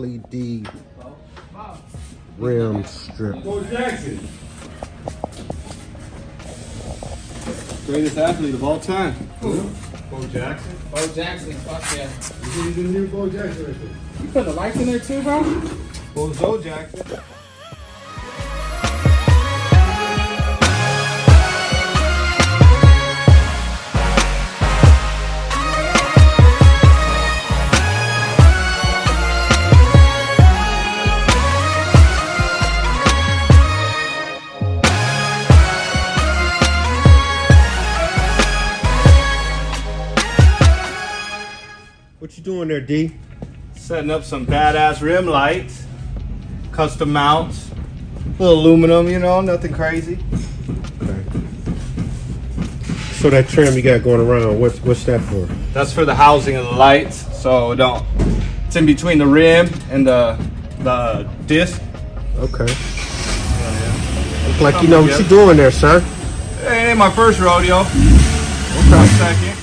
LED rim strip. Bo Jackson. Greatest athlete of all time. Who? Bo Jackson. Bo Jackson, fuck yeah. You didn't hear Bo Jackson right there. You put the lights in there too, bro? Bo Jackson. What you doing there, D? Setting up some badass rim lights, custom mounts, little aluminum, you know, nothing crazy. Okay. So that trim you got going around, what's that for? That's for the housing of the lights, so it's in between the rim and the disc. Okay. Look like you know what you're doing there, sir. It ain't my first rodeo. Okay. My second.